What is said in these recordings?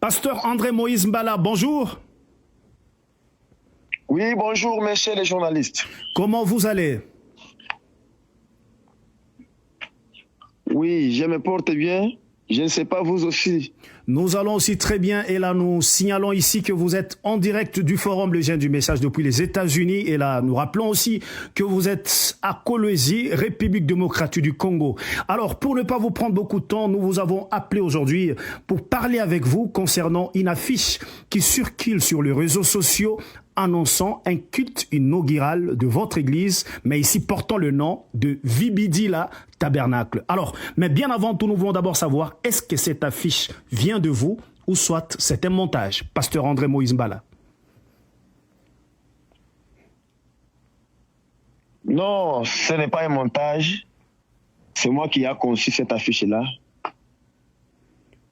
Pasteur André Moïse Mbala, bonjour. Oui, bonjour, messieurs les journalistes. Comment vous allez? Oui, je me porte bien. Je ne sais pas, vous aussi. Nous allons aussi très bien et là nous signalons ici que vous êtes en direct du Forum Le Gène du Message depuis les États-Unis et là nous rappelons aussi que vous êtes à Kolwezi, République démocratique du Congo. Alors pour ne pas vous prendre beaucoup de temps, nous vous avons appelé aujourd'hui pour parler avec vous concernant une affiche qui circule sur les réseaux sociaux annonçant un culte inaugural de votre église, mais ici portant le nom de Vibidila Tabernacle. Alors, mais bien avant tout, nous voulons d'abord savoir, est-ce que cette affiche vient de vous ou soit c'est un montage? Pasteur André Moïse Mbala. Non, ce n'est pas un montage. C'est moi qui ai conçu cette affiche-là.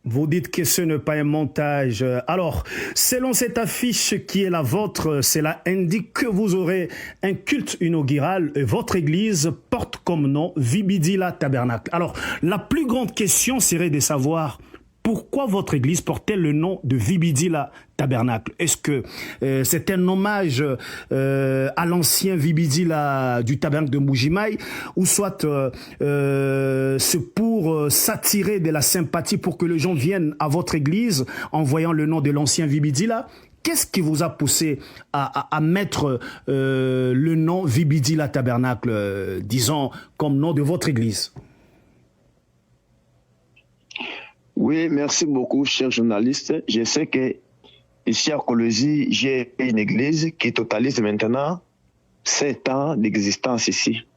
Vous dites que ce n'est pas un montage. Alors, selon cette affiche qui est la vôtre, cela indique que vous aurez un culte inaugural et votre église porte comme nom Vibidila Tabernacle. Alors, la plus grande question serait de savoir pourquoi votre église porte-t-elle le nom de Vibidila Tabernacle? Est-ce que c'est un hommage à l'ancien Vibidila du tabernacle de Mbujimayi ou soit c'est pour s'attirer de la sympathie pour que les gens viennent à votre église en voyant le nom de l'ancien Vibidila? Qu'est-ce qui vous a poussé à mettre le nom Vibidila Tabernacle, disons, comme nom de votre église? Oui, merci beaucoup, cher journaliste. Je sais que ici à Kolwezi, j'ai une église qui totalise maintenant 7 ans d'existence ici.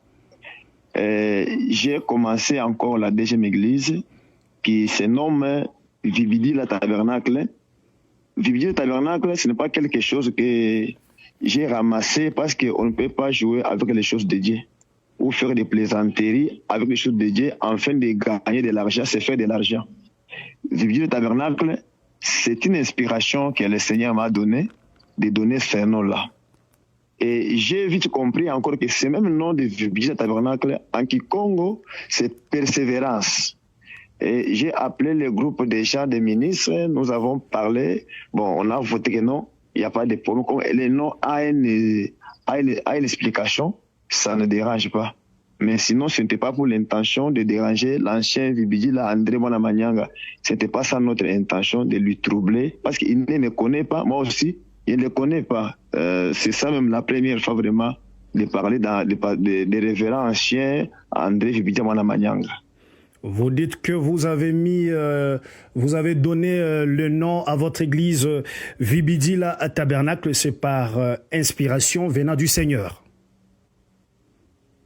J'ai commencé encore la deuxième église qui se nomme Vibidila Tabernacle. Vibidila Tabernacle, ce n'est pas quelque chose que j'ai ramassé parce qu'on ne peut pas jouer avec les choses de Dieu ou faire des plaisanteries avec les choses de Dieu afin de gagner de l'argent, c'est faire de l'argent. Vibidila Tabernacle, c'est une inspiration que le Seigneur m'a donnée, de donner ce nom-là. Et j'ai vite compris encore que ce même nom de Vibidila Tabernacle, en Kikongo, c'est persévérance. Et j'ai appelé le groupe des gens, des ministres, nous avons parlé, bon, on a voté que non, il n'y a pas de problème. Le nom a une explication, ça ne dérange pas. Mais sinon, ce n'était pas pour l'intention de déranger l'ancien Vibidila André Mwanamanyanga. Ce n'était pas ça notre intention de lui troubler, parce qu'il ne me connaît pas, moi aussi, il ne le connaît pas. C'est ça même la première fois vraiment de parler des révérends anciens André Vibidila Mwanamanyanga. Vous dites que vous avez vous avez donné le nom à votre église Vibidila Tabernacle, c'est par inspiration venant du Seigneur.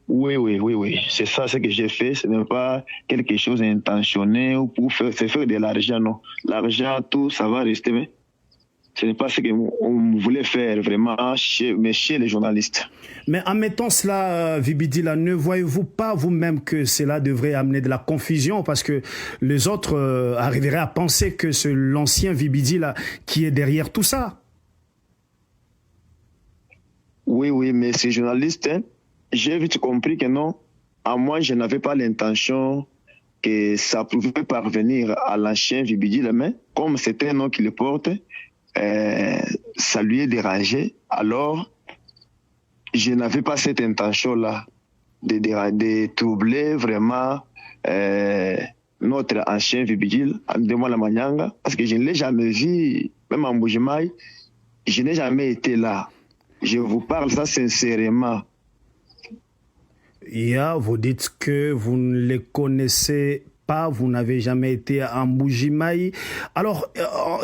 Oui. C'est ça ce que j'ai fait. Ce n'est pas quelque chose d'intentionné ou pour faire de l'argent, non. L'argent, tout, ça va rester, mais ce n'est pas ce qu'on voulait faire vraiment chez les journalistes. Mais en mettant cela, Vibidila, ne voyez-vous pas vous-même que cela devrait amener de la confusion parce que les autres arriveraient à penser que c'est l'ancien Vibidila qui est derrière tout ça? Oui, mais ces journalistes, j'ai vite compris que non, à moi, je n'avais pas l'intention que ça pouvait parvenir à l'ancien Vibidila, mais comme c'était un nom qui le porte, ça lui est dérangé. Alors, je n'avais pas cette intention-là de troubler vraiment notre ancien Vibidila, André Mwanamanyanga, parce que je ne l'ai jamais vu, même en Mbujimayi, je n'ai jamais été là. Je vous parle ça sincèrement. Vous dites que vous ne les connaissez pas, vous n'avez jamais été à Mbujimayi. Alors,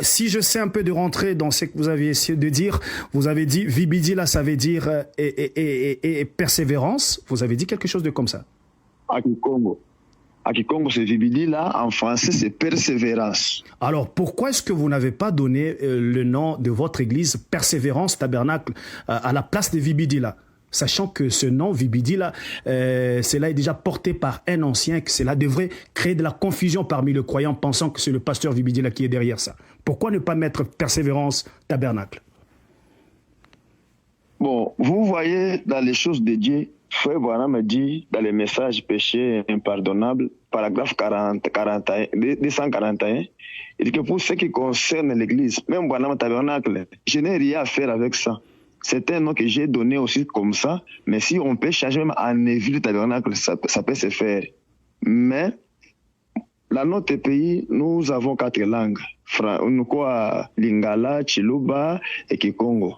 si je sais un peu de rentrer dans ce que vous avez essayé de dire, vous avez dit Vibidila, ça veut dire et persévérance. Vous avez dit quelque chose de comme ça. À Kikongo, c'est Vibidila. En français, c'est persévérance. Alors, pourquoi est-ce que vous n'avez pas donné le nom de votre église Persévérance Tabernacle à la place de Vibidila? Sachant que ce nom, Vibidila, cela est déjà porté par un ancien, que cela devrait créer de la confusion parmi les croyants, pensant que c'est le pasteur Vibidila qui est derrière ça. Pourquoi ne pas mettre Persévérance Tabernacle? Bon, vous voyez, dans les choses de Dieu, Frère Branham me dit dans les messages péchés impardonnables, paragraphe 241, il dit que pour ce qui concerne l'Église, même Branham Tabernacle, je n'ai rien à faire avec ça. C'est un nom que j'ai donné aussi comme ça, mais si on peut changer même en Évile Tabernacle, ça peut se faire. Mais dans notre pays, nous avons 4 langues. Lingala, Chiluba et Kikongo.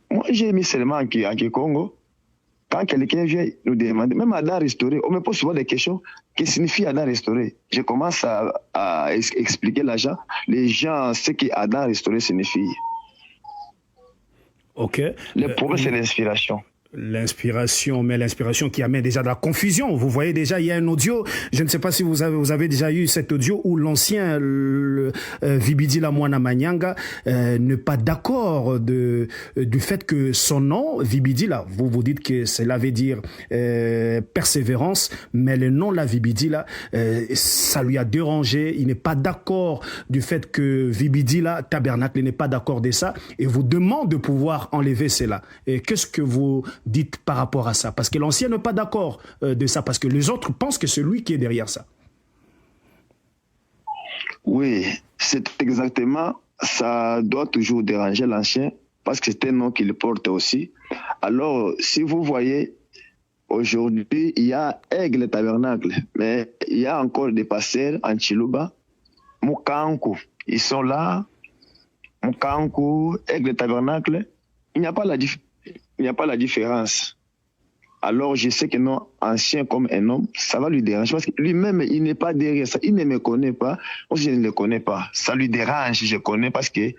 Moi, j'ai mis seulement en Kikongo. Quand quelqu'un vient nous demander, même à d'art restauré, on me pose souvent des questions. Qu'est-ce que signifie Adam restauré? Je commence à expliquer les gens ce que Adam restauré signifie. Ok. Le problème, c'est l'inspiration. L'inspiration, mais l'inspiration qui amène déjà de la confusion. Vous voyez déjà, il y a un audio, je ne sais pas si vous avez déjà eu cet audio où l'ancien Vibidi Lamoina Manyanga n'est pas d'accord du fait que son nom, Vibidi, là, vous dites que cela veut dire persévérance, mais le nom, là, Vibidi, là, ça lui a dérangé. Il n'est pas d'accord du fait que Vibidi, là, Tabernacle, n'est pas d'accord de ça et vous demande de pouvoir enlever cela. Et qu'est-ce que vous dites par rapport à ça? Parce que l'ancien n'est pas d'accord de ça, parce que les autres pensent que c'est lui qui est derrière ça. Oui, c'est exactement, ça doit toujours déranger l'ancien, parce que c'est un nom qu'il porte aussi. Alors, si vous voyez, aujourd'hui, il y a Aigle Tabernacle, mais il y a encore des pasteurs en Chiluba, Mukanku, ils sont là, Mukanku, Aigle Tabernacle, il n'y a pas la différence. Alors je sais que non, ancien comme un homme, ça va lui déranger parce que lui-même, il n'est pas derrière ça, il ne me connaît pas, moi je ne le connais pas. Ça lui dérange, je connais parce que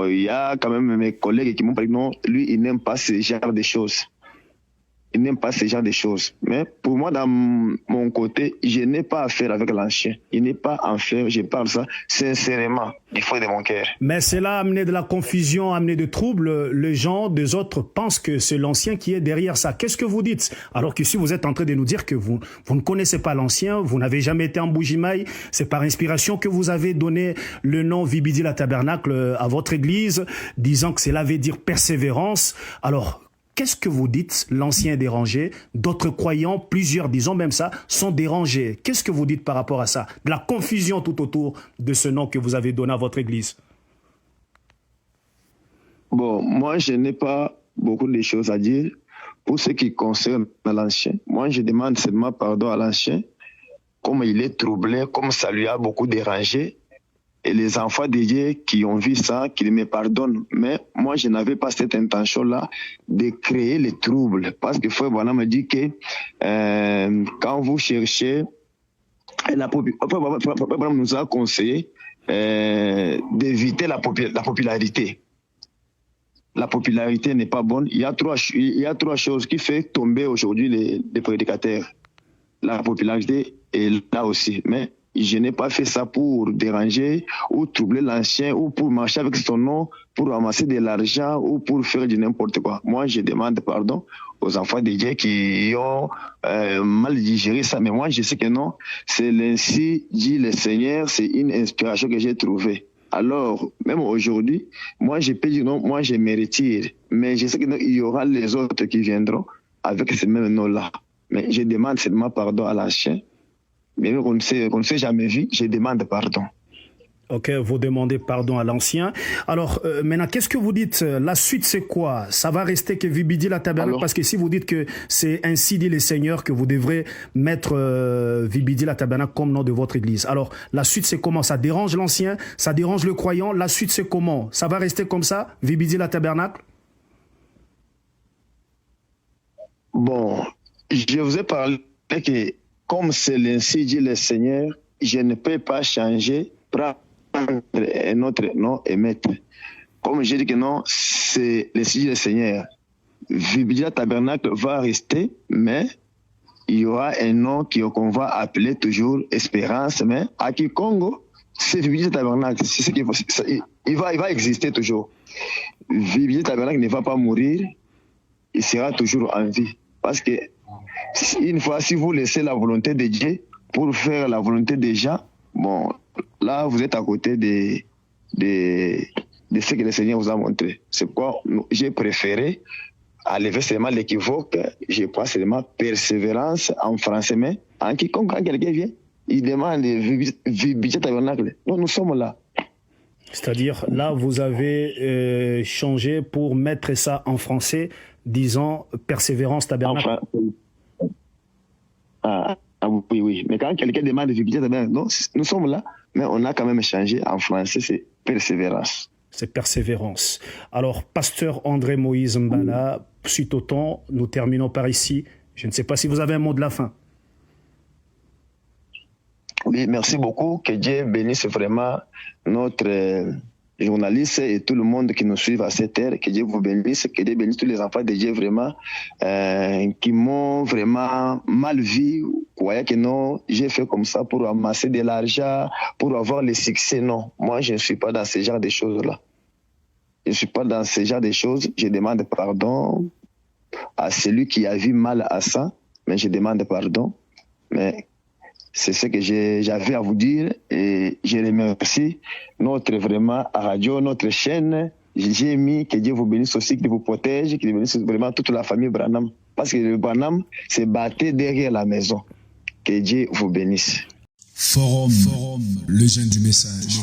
il y a quand même mes collègues qui m'ont dit non, lui il n'aime pas ce genre de choses. Il n'aime pas ce genre de choses. Mais pour moi, dans mon côté, je n'ai pas affaire avec l'ancien. Il n'est pas en fait, je parle ça sincèrement, du fond de mon cœur. Mais cela a amené de la confusion, a amené de troubles. Les gens des autres pensent que c'est l'ancien qui est derrière ça. Qu'est-ce que vous dites? Alors que si vous êtes en train de nous dire que vous ne connaissez pas l'ancien, vous n'avez jamais été en Bujimaï, c'est par inspiration que vous avez donné le nom Vibidi la Tabernacle à votre église, disant que cela veut dire persévérance. Alors, qu'est-ce que vous dites? L'ancien est dérangé, d'autres croyants, plusieurs disons même ça, sont dérangés. Qu'est-ce que vous dites par rapport à ça? De la confusion tout autour de ce nom que vous avez donné à votre église. Bon, moi je n'ai pas beaucoup de choses à dire pour ce qui concerne l'ancien. Moi je demande seulement pardon à l'ancien, comme il est troublé, comme ça lui a beaucoup dérangé. Et les enfants de Dieu qui ont vu ça, qu'ils me pardonnent. Mais moi, je n'avais pas cette intention-là de créer les troubles. Parce que Frère Branham me dit que quand vous cherchez, Frère Branham nous a conseillé d'éviter la popularité. La popularité n'est pas bonne. Il y a trois choses qui font tomber aujourd'hui les prédicateurs. La popularité est là aussi. Mais je n'ai pas fait ça pour déranger ou troubler l'ancien ou pour marcher avec son nom, pour ramasser de l'argent ou pour faire du n'importe quoi. Moi, je demande pardon aux enfants de Dieu qui ont mal digéré ça. Mais moi, je sais que non, c'est l'ainsi dit le Seigneur, c'est une inspiration que j'ai trouvée. Alors, même aujourd'hui, moi, je peux dire non, moi, je me retire. Mais je sais qu'il y aura les autres qui viendront avec ce même nom-là. Mais je demande seulement pardon à l'ancien. Mais qu'on ne s'est jamais vu, je demande pardon. Ok, vous demandez pardon à l'ancien. Alors, maintenant, qu'est-ce que vous dites? La suite, c'est quoi? Ça va rester que Vibidi la Tabernacle? Parce que si vous dites que c'est ainsi dit le Seigneur que vous devrez mettre Vibidi la Tabernacle comme nom de votre église. Alors, la suite, c'est comment? Ça dérange l'ancien? Ça dérange le croyant? La suite, c'est comment? Ça va rester comme ça, Vibidi la Tabernacle? Bon, je vous ai parlé que comme c'est l'ainsi dit le Seigneur, je ne peux pas changer, prendre un autre nom et mettre. Comme j'ai dit que non, c'est l'ainsi dit le Seigneur. Vibidi la Tabernacle va rester, mais il y aura un nom qu'on va appeler toujours Espérance, mais à Kikongo, c'est Vibidi la Tabernacle. C'est ce qu'il faut, il va exister toujours. Vibidi la Tabernacle ne va pas mourir, il sera toujours en vie. Parce que une fois, si vous laissez la volonté de Dieu pour faire la volonté des gens, bon, là, vous êtes à côté de ce que le Seigneur vous a montré. C'est pourquoi j'ai préféré enlever seulement l'équivoque, je pense seulement persévérance en français, mais en quiconque, quand quelqu'un vient, il demande budget tabernacle. Non, nous sommes là. C'est-à-dire, là, vous avez changé pour mettre ça en français, disant persévérance tabernacle. Oui. Mais quand quelqu'un demande budget tabernacle, non, nous sommes là, mais on a quand même changé en français, c'est persévérance. C'est persévérance. Alors, pasteur André Moïse Mbala, suite au temps, nous terminons par ici. Je ne sais pas si vous avez un mot de la fin. Oui, merci beaucoup. Que Dieu bénisse vraiment notre journaliste et tout le monde qui nous suit à cette heure. Que Dieu vous bénisse. Que Dieu bénisse tous les enfants de Dieu vraiment qui m'ont vraiment mal vu. Croyez que non, j'ai fait comme ça pour amasser de l'argent, pour avoir le succès. Non, moi je ne suis pas dans ce genre de choses-là. Je ne suis pas dans ce genre de choses. Je demande pardon à celui qui a vu mal à ça, mais je demande pardon. Mais c'est ce que j'avais à vous dire et je remercie notre vraiment radio, notre chaîne. J'ai mis que Dieu vous bénisse aussi, qu'il vous protège, qu'il bénisse vraiment toute la famille Branham. Parce que le Branham s'est battu derrière la maison. Que Dieu vous bénisse. Forum, le jeune du message.